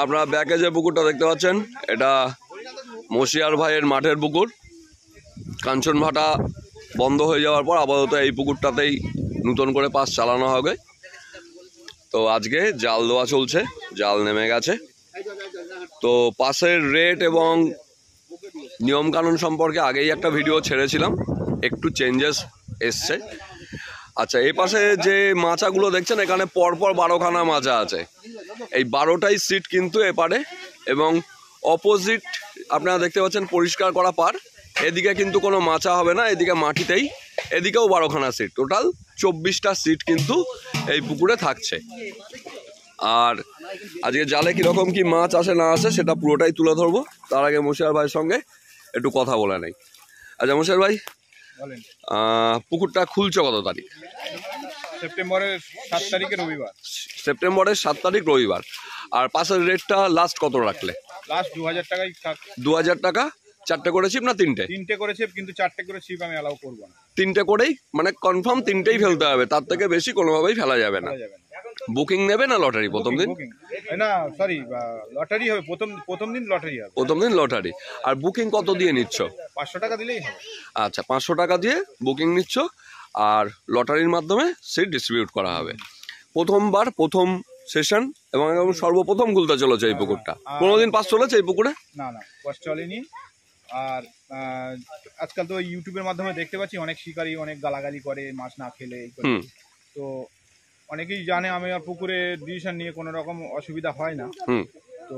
আপনারা ব্যাকে যে পুকুরটা দেখতে পাচ্ছেন এটা মশিয়ার ভাইয়ের মাঠের পুকুর। কাঞ্চনভাটা বন্ধ হয়ে যাওয়ার পর আপাতত এই পুকুরটাতেই নতুন করে পাস চালানো হবে। তো আজকে জাল দেওয়া চলছে, জাল নেমে গেছে। তো পাসের রেট এবং নিয়মকানুন সম্পর্কে আগেই একটা ভিডিও ছেড়েছিলাম, একটু চেঞ্জেস এসছে। আচ্ছা, এই পাশে যে মাচাগুলো দেখছেন এখানে পরপর 12খানা মাচা আছে। এই 12টাই সিট কিন্তু এপারে, এবং অপোজিট আপনারা দেখতে পাচ্ছেন পরিষ্কার করা পার, এদিকে কিন্তু কোনো মাচা হবে না, এদিকে মাটিতেই, এদিকেও 12খানা সিট, টোটাল 24টা সিট কিন্তু এই পুকুরে থাকছে। আর আজকে জালে কীরকম কি মাছ আসে না আসে সেটা পুরোটাই তুলে ধরবো। তার আগে মশিয়ার ভাইয়ের সঙ্গে একটু কথা বলে নেই। আচ্ছা মশিয়ার ভাই, পুকুরটা খুলছে কত তারিখ? সেপ্টেম্বরের 7 তারিখে রবিবার। সেপ্টেম্বরের 7 তারিখ রবিবার। আর পাসের রেটটা লাস্ট কত রাখলে? লাস্ট 2000 টাকাই। 2000 টাকা। 4টে করে ছিপ না 3টে? 3টে করে ছিপ, কিন্তু 4টে করে ছিপ আমি অ্যালাউ করবো না। 3টে করেই, মানে কনফার্ম 3টেই ফেলতে হবে, তার থেকে বেশি কোনোভাবেই ফেলা যাবে না। বুকিং নেবে না লটারি প্রথম দিন? না সরি, লটারি হবে প্রথম দিন, লটারি হবে প্রথম দিন লটারি। আর বুকিং কত দিয়ে নিচ্ছ? 500 টাকা দিলেই হবে। আচ্ছা, 500 টাকা দিয়ে বুকিং নিচ্ছ, আর লটারির মাধ্যমে সিট ডিস্ট্রিবিউট করা হবে। প্রথমবার প্রথম সেশন এবং সর্বপ্রথম খুলতে চলেছে এই পুকুরটা। কোনোদিন পাস চলেছে এই পুকুরে? না না, পাস চলেনি। আর আজকাল তো ইউটিউবের মাধ্যমে দেখতে পাচ্ছি অনেক শিকারী অনেক গালাগালি করে মাছ না খেলে। তো অনেকেই জানে আমি আর পুকুরে ডিসিশন নিয়ে কোনো রকম অসুবিধা হয় না। তো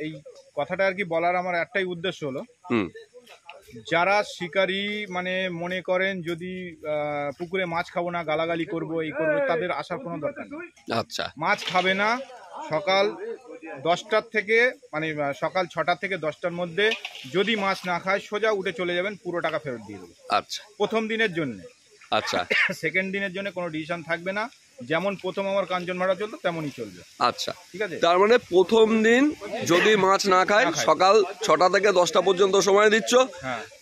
এই কথাটা আর কি বলার আমার একটাই উদ্দেশ্য হলো, যারা শিকারী মানে মনে করেন যদি পুকুরে মাছ খাবো না, গালাগালি করবো, এই করবো, তাদের আসার কোনো দরকার নেই। আচ্ছা, মাছ খাবে না। সকাল 10টার থেকে মানে সকাল 6টা থেকে 10টার মধ্যে যদি মাছ না খায় সোজা উঠে চলে যাবেন, পুরো টাকা ফেরত দিয়ে দেবো। আচ্ছা, প্রথম দিনের জন্য। আচ্ছা, সেকেন্ড দিনের জন্য কোনো ডিসিশন থাকবে না। যেমন প্রথম আমার কাঞ্চনভাটা চলতো তেমনই চলবে। আচ্ছা, ঠিক আছে। তার মানে প্রথম দিন যদি মাছ না খায়, সকাল 6টা থেকে 10টা পর্যন্ত সময় দিচ্ছ,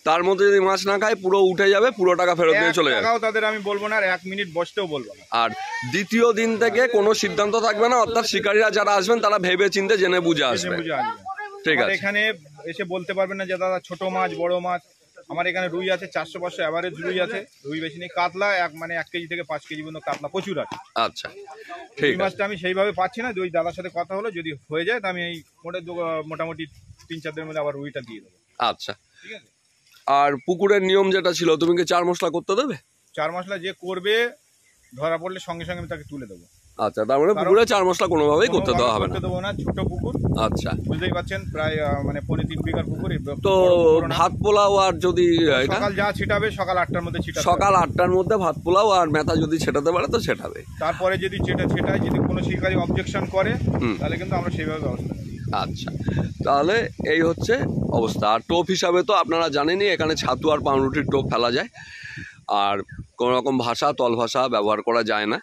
তার মধ্যে যদি মাছ না খায় পুরো উঠে যাবে, পুরো টাকা ফেরত দিয়ে চলে যাবে। তাদের আমি বলবো না, আর 1 মিনিট বসতেও বলবো না। আর দ্বিতীয় দিন থেকে কোনো সিদ্ধান্ত থাকবে না, অর্থাৎ শিকারীরা যারা আসবেন তারা ভেবে চিন্তে জেনে বুঝে আসবে। ঠিক আছে। এখানে এসে বলতে পারবেন না যে দাদা ছোট মাছ বড় মাছ। আমার এখানে রুই আছে 400-500 এভারেজ রুই আছে, রুই বেশি নেই। কাতলা মানে 1 কেজি থেকে 5 কেজি পর্যন্ত কাতলা প্রচুর আছে। আচ্ছা, ঠিক আছে। মাছটা আমি সেইভাবে পাচ্ছি না, ওই দাদার সাথে কথা হলো, যদি হয়ে যায় তো আমি এই মোটামুটি 3-4 দিনের মধ্যে আবার রুইটা দিয়ে দেবো। আচ্ছা, ঠিক আছে। আর পুকুরের নিয়ম যেটা ছিল, তুমি কি 4 মশলা করতে দেবে? 4 মশলা যে করবে ধরা পড়লে সঙ্গে সঙ্গে আমি তাকে তুলে দেবো। আচ্ছা, তার মানে পুকুরে 4 মশলা কোনোভাবেই করতে দেওয়া হবে না? করতে দেবো না, ছোট পুকুর। আচ্ছা, বুঝতেই পারছেন, প্রায় মানে 3 বিঘার পুকুর। তো ভাত পোলাও আর যদি সকাল যা ছিটাবে সকাল 8টার মধ্যে ছিটাবে, সকাল 8টার মধ্যে ভাত পোলাও আর মেথা যদি ছেটাতে পারে তো ছেটাবে। তারপরে যদি ছেটায়, যদি কোনো শিকারী অবজেকশন করে তাহলে কিন্তু আমরা সেইভাবে ব্যবস্থা নেব। আচ্ছা, তাহলে এই হচ্ছে অবস্থা। আর টোপ হিসাবে তো আপনারা জানেনই, এখানে ছাতু আর পাউরুটির টোপ ফেলা যায়, আর কোনো রকম ভাষা তল ভাষা ব্যবহার করা যায় না।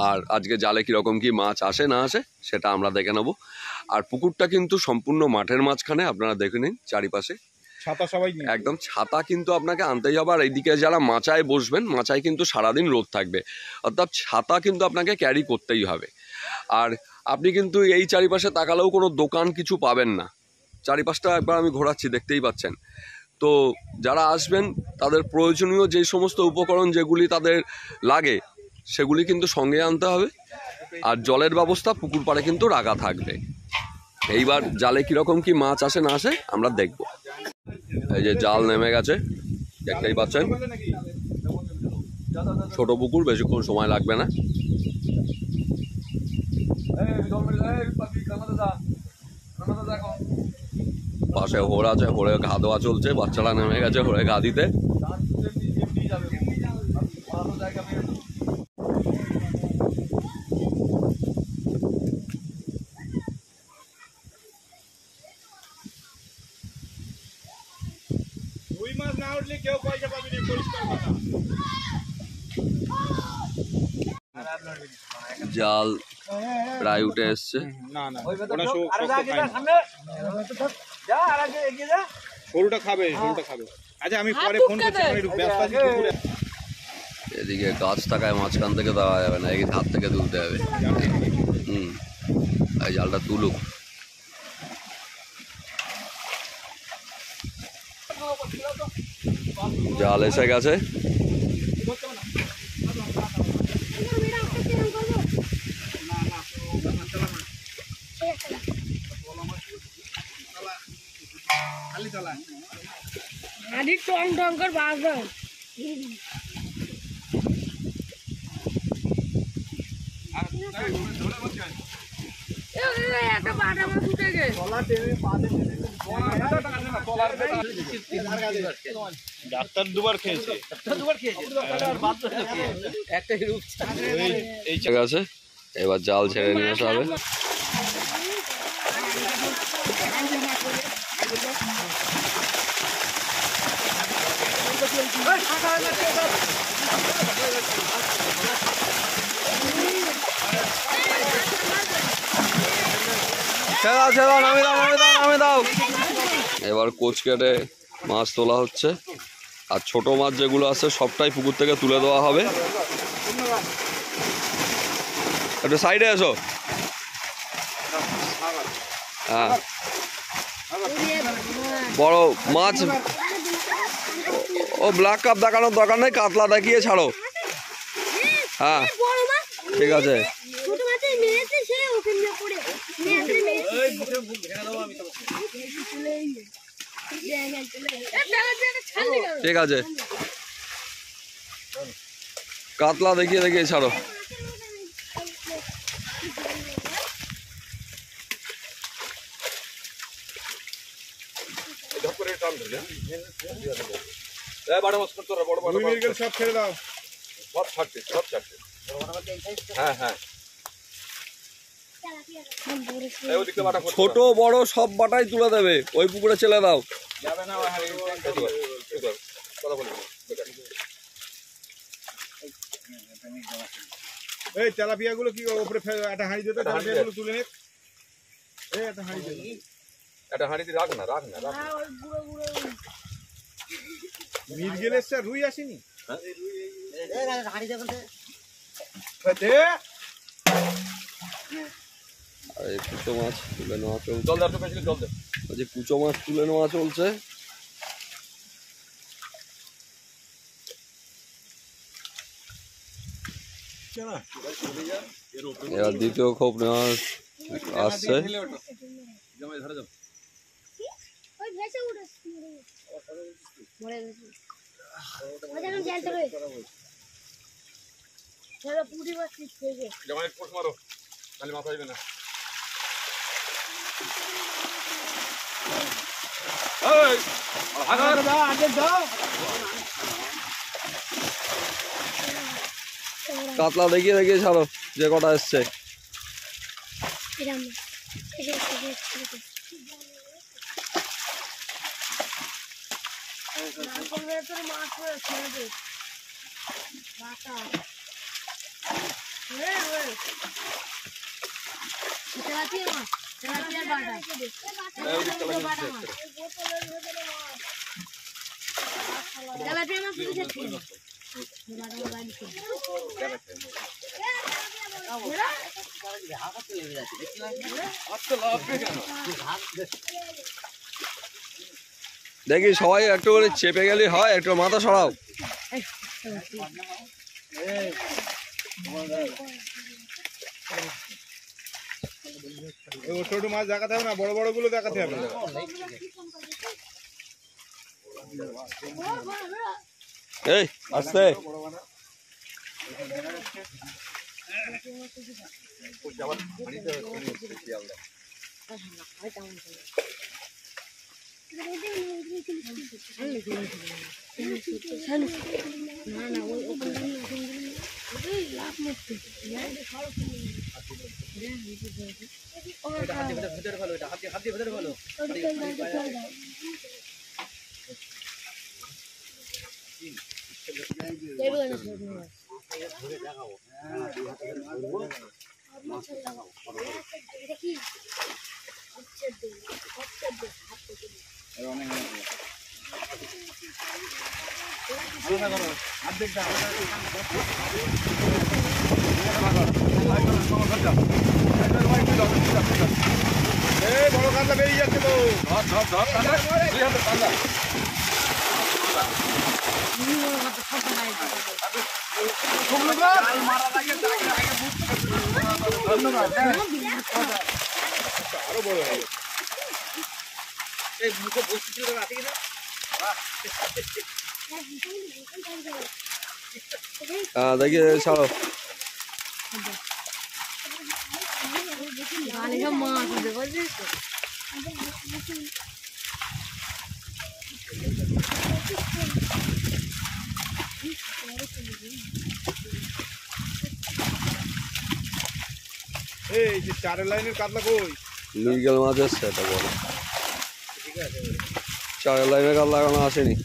আর আজকে জালে কীরকম কি মাছ আসে না আসে সেটা আমরা দেখে নেব। আর পুকুরটা কিন্তু সম্পূর্ণ মাঠের মাঝখানে, আপনারা দেখে নিন চারিপাশে ছাতা সবাই একদম ছাতা কিন্তু আপনাকে আনতেই হবে। আর এইদিকে যারা মাচায় বসবেন, মাচায় কিন্তু সারাদিন রোদ থাকবে, অর্থাৎ ছাতা কিন্তু আপনাকে ক্যারি করতেই হবে। আর আপনি কিন্তু এই চারিপাশে তাকালেও কোনো দোকান কিছু পাবেন না। চারিপাশটা একবার আমি ঘোরাচ্ছি, দেখতেই পাচ্ছেন। তো যারা আসবেন তাদের প্রয়োজনীয় যে সমস্ত উপকরণ যেগুলি তাদের লাগে সেগুলি কিন্তু সঙ্গে আনতে হবে। আর জলের ব্যবস্থা পুকুর পাড়ে কিন্তু রাখা থাকবে। এইবার জালে কীরকম কি মাছ আসে না আসে আমরা দেখব। এই যে জাল নেমে গেছে, দেখতেই পাচ্ছেন। ছোট পুকুর, বেশিক্ষণ সময় লাগবে না। পাশে হোড় আছে, হোড়ে ঘা দেওয়া চলছে, বাচ্চারা নেমে গেছে হোড়ে ঘা দিতে। রুই মাছ না উঠলে কেউ পয়সা পাবে না, পরিষ্কার কথা। জাল প্রায় উঠে এসছে। না না ওটা সরুটা খাবে, সরুটা খাবে। আচ্ছা আমি পরে ফোন করছি, আমি একটু ব্যস্ত আছি পুকুরে। এদিকে গাছ থাকায় মাঝখান থেকে দেওয়া যাবে না, এই ধার থেকে তুলতে হবে। এই জালটা তুলুক। জাল এসে গেছে। টং টং করে বাজবে। ডাক্তার দুবার খেয়েছে। ঠিক আছে, এবার জাল ছেড়ে নিয়ে আসা হবে। এবার কোচ কেটে মাছ তোলা হচ্ছে, আর ছোট মাছ যেগুলো আছে সবটাই পুকুর থেকে তুলে দেওয়া হবে। একটু সাইডে এসো। হ্যাঁ, বড় মাছ ও ব্ল্যাক কাপ দেখানোর দরকার নেই, কাতলা দেখিয়ে ছাড়ো। হ্যাঁ ঠিক আছে। ঠিক আছে, কাতলা দেখিয়ে দেখিয়ে ছাড়ো। সব ছেড়ে দাও, হ্যাঁ হ্যাঁ, ছোট বড় সব বাটাই তুলে দেবে, ওই পুকুরে ছেলে দাও। এই তেলাপিয়া গুলো কি উপরে একটা হাঁড়ি দিতে, তেলাপিয়া গুলো তুলে নে। এই একটা হাঁড়ি দে, একটা হাঁড়িতে রাখ না, রাখ না, রাখ। মির্গেল এসছে, রুই আসেনি। আর এই কুচো মাছ তুলে নেওয়া চলছে, যে কুচো মাছ তুলে নেওয়া চলছে। এবার দ্বিতীয় খোপ নেওয়া আসছে। কাতলা দেখিয়ে দেখিয়ে ছাড়ো যে কটা এসছে। দেখি সবাই একটু করে চেপে গেলে হয়, একটু মাথা সরাও। ছোট মাছ দেখাতে হবে না, বড় বড় গুলো দেখাতে হবে। এই আস্তে। বড় কাতলা বেরিয়ে যাচ্ছে তো। আরো বড় হবে। হ্যাঁ দেখি ছাড়ো। মাছ আছে বুঝলিস তো? এই যে 4 লাইনের কাতলা কই? লিগেল মাছ এসছে এটা বড়। 4 লাইনের কাতলা এখনো আসেনি।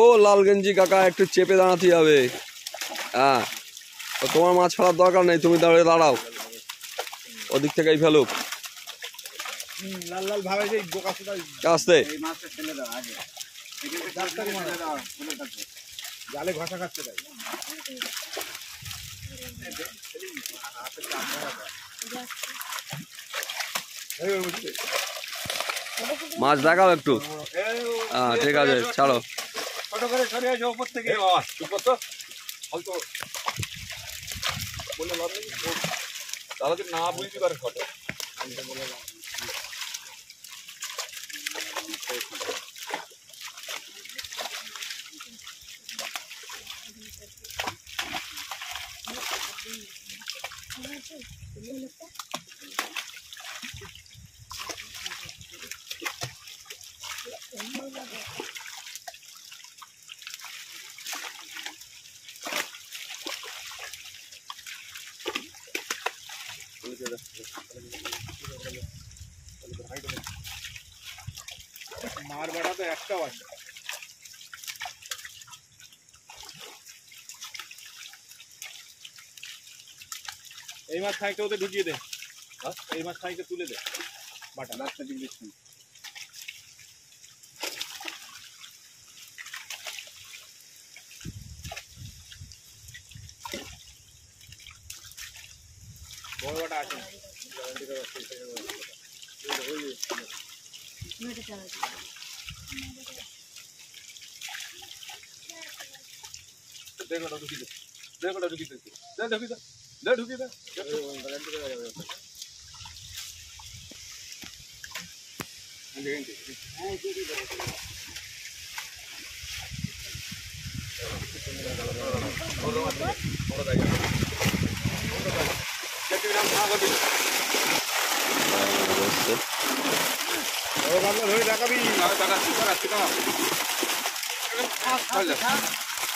ও লাল গেঞ্জি কাকা একটু চেপে দাঁড়াতে হবে। হ্যাঁ তো তোমার মাছ ফেলার দরকার নেই, তুমি দাঁড়িয়ে দাঁড়াও, ওদিক থেকেই ফেলুক। লাল লাল ভাবে যে বোকা সুদা আস্তে জালে ঘষা খাচ্ছে তাই। মাছ দেখাও একটু। হ্যাঁ ঠিক আছে ছাড়ো। ছোট করে সরে আসো উপর থেকে। উপর তো হয়তো বলে লাভ নেই, তাহলে না বুঝতে পারে ফটো। মার বেড়া তো একটাও আছে। এই মাছ খাইতে ওদের ঢুকিয়ে দে, এই মাছ খাইতে তুলে দে বাটা রাস্তা দিকে। বড় বাটা আছে দেখো ঢুকিয়ে দে, দেখো ঢুকিয়ে দে, ঢুকিয়ে দে, ঢুকিয়ে দে।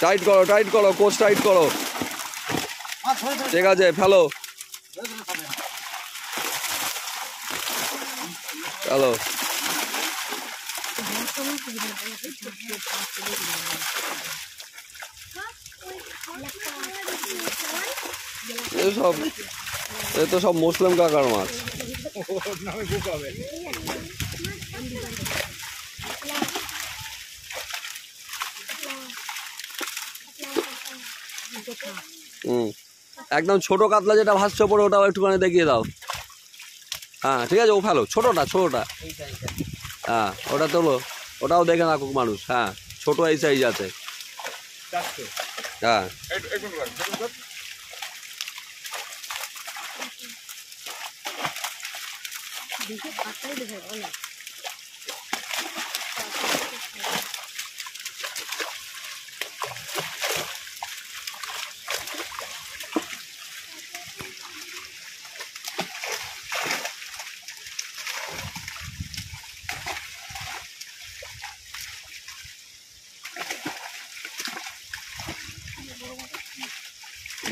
টাইট করো, টাইট করো, কোচ টাইট করো। ঠিক আছে ফেলো, চলো। এ তো সব মুসলিম কাকার মাছ। একদম ছোট কাতলা যেটা ভাসছে পড়ে ওটাও একটুখানি দেখিয়ে দাও। হ্যাঁ ঠিক আছে, ও ফেলো ছোটটা, ছোটটা। হ্যাঁ ওটা তোলো, ওটাও দেখে রাখুক মানুষ। হ্যাঁ ছোট এই সাইজ আছে। হ্যাঁ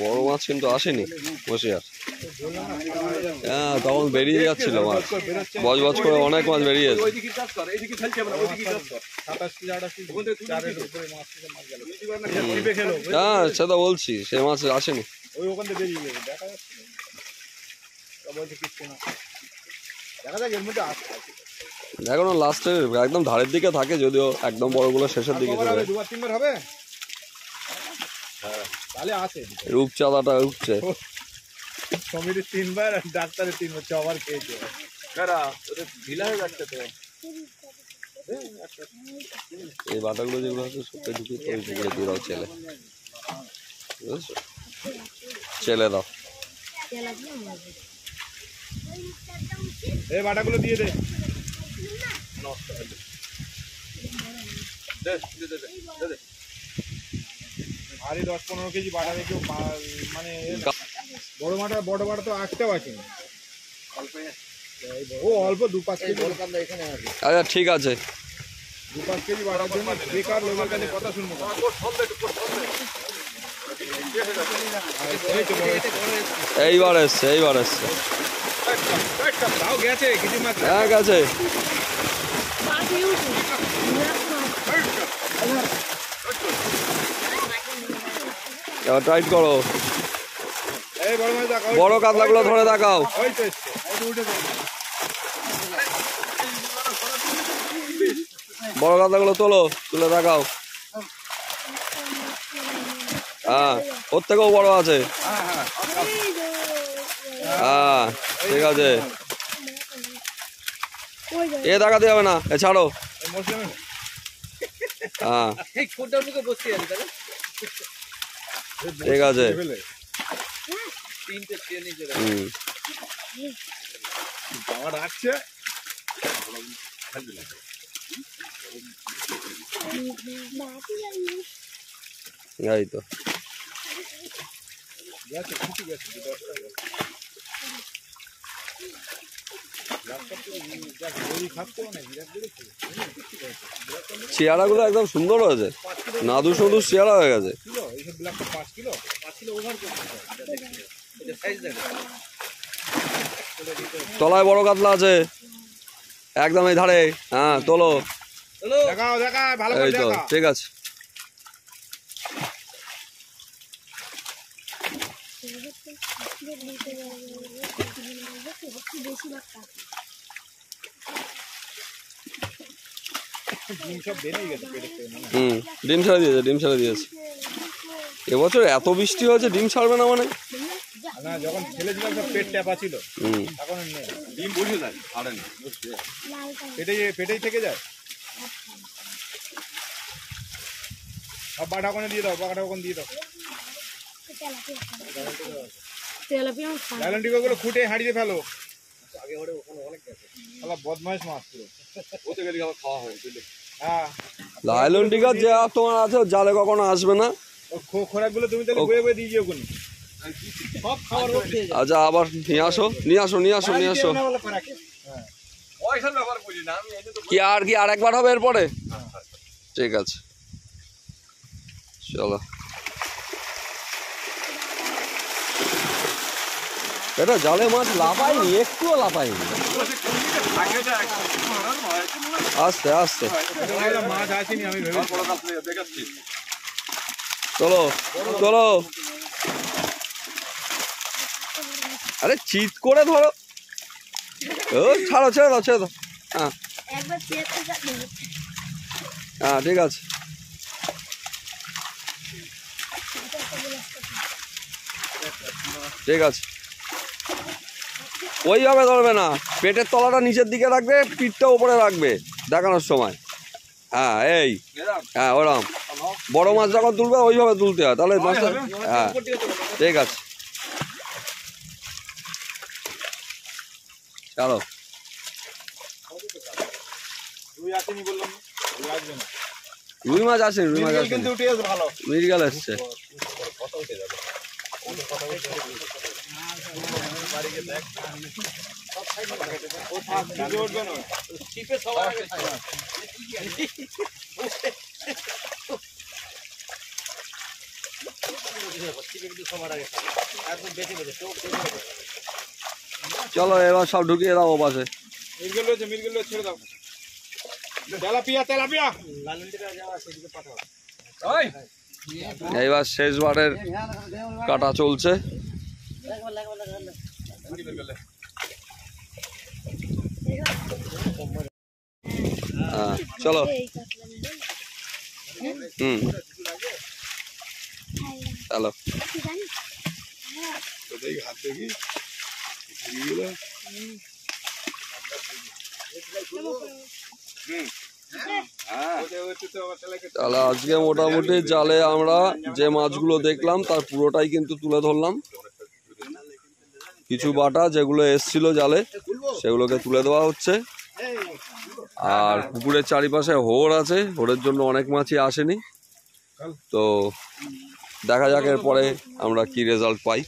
বড় মাছ কিন্তু আসেনি বসে আর। হ্যাঁ তখন বেরিয়ে যাচ্ছিল মাছ, বজ বজ করে অনেক মাছ বেরিয়েছে। হ্যাঁ সে তো বলছি, সে মাছ আসেনি। এখনো লাস্টে একদম ধারের দিকে থাকে, যদিও একদম বড়গুলো শেষের দিকে চলে। রূপচাঁদাটা উঠছে। সমীরের 3 বার আর ডাক্তারের 3 বার, 6 বার খেয়েছে। ঢিলা হয়ে যাচ্ছে তো। এই বাটাগুলো যেগুলো আছে সত্যি ঢুকিয়ে ওই পুকুরে দিয়ে দাও, চেলে, বুঝেছো? চেলে দাও। এই বাটাগুলো দিয়ে দে। আরে 10-15 কেজি বাটা রেখে মানে বড় বাটা তো আটটাও আসেনি। ও অল্প 2-5 কেজি এখানে আছে। আচ্ছা ঠিক আছে, 2-5 কেজি বাটার জন্য বেকার লোকের কাছে কথা শুনবো না। এইবার এসছে, এইবার এসছে। তাও গেছে কিছু মাছ। হ্যাঁ গেছে। এবার টাইট করো। এই বড় মাছ দেখাও, বড় কাতলাগুলো ধরে দেখাও। ওই তো এসছে, ওই উঠে যাবে। বড় কাতলাগুলো তোলো, তুলে দেখাও। হ্যাঁ ওর থেকেও বড় আছে। হ্যাঁ ঠিক আছে, এ দেখাতে হবে না, এ ছাড়ো। হ্যাঁ ঠিক আছে। রাখছে এই তো চেয়ারাগুলো একদম সুন্দর হয়েছে, নাদু সদু চেয়ারা হয়ে গেছে। তলায় বড় কাতলা আছে একদম এই ধারে। হ্যাঁ তোলো, এই তো ঠিক আছে। ডিম ছাড়া দিয়েছে, ডিম ছাড়া দিয়েছে। এবছর এত বৃষ্টি হয়েছে, ডিম ছাড়বে না মানে? না, যখন ছেলেছিলাম সব পেট ট্যাপা ছিল, এখন নেই। ডিম বসে যায়, পেটেই থেকে যায়। সব বাটা ওখানে দিয়ে দাও, বাটা ওখানে দিয়ে দাও। লাইলনটিকাগুলো খুঁটে হাঁড়িয়ে ফেলো। বদমাইশ মাছ পুরো। হ্যাঁ লাইলনটিকা যে তোমার আছে জালে কখনো আসবে না। খোরাকগুলো তুমি তাহলে বয়ে বয়ে দিয়ে যেও কোন। আচ্ছা আবার নিয়ে আসো, নিয়ে আসো, নিয়ে আসো, নিয়ে আসো। কি আর একবার হবে এরপরে? ঠিক আছে চলো। এটা জালে মাছ লাফায়নি, একটুও লাফায়নি। আস্তে আস্তে মাছ আসেনি, আমি চলো চলো। আরে চিৎ করে ধরো। ও ছাড়ো, ছেড়ে দাও, ছেড়ে দাও। হ্যাঁ হ্যাঁ ঠিক আছে। ঠিক আছে, ওইভাবে ধরবে না, পেটের তলাটা নিচের দিকে রাখবে, পিঠটা উপরে রাখবে দেখানোর সময়। হ্যাঁ এই, হ্যাঁ ওরকম বড় মাছ যখন তুলবে ওইভাবে তুলতে হয়, তাহলে মাছটা। হ্যাঁ ঠিক আছে চলো। রুই মাছ আসে, রুই মাছ আসে, মৃগেল এসছে। চলো এবার সব ঢুকিয়ে দাও ও পাশে। মিরগেল রয়েছে, মিরগেল রয়েছে, ছেড়ে দাও। Tilapia, tilapia. ওই এইবার শেষবারের কাটা চলছে। হ্যাঁ চলো। হুম চলো। তাহলে আজকে মোটামুটি জালে আমরা যে মাছগুলো দেখলাম তার পুরোটাই কিন্তু তুলে ধরলাম। কিছু বাটা যেগুলো এসছিল জালে সেগুলোকে তুলে দেওয়া হচ্ছে। আর পুকুরের চারিপাশে হোড় আছে, হোড়ের জন্য অনেক মাছই আসেনি। তো দেখা যাক এরপরে আমরা কি রেজাল্ট পাই।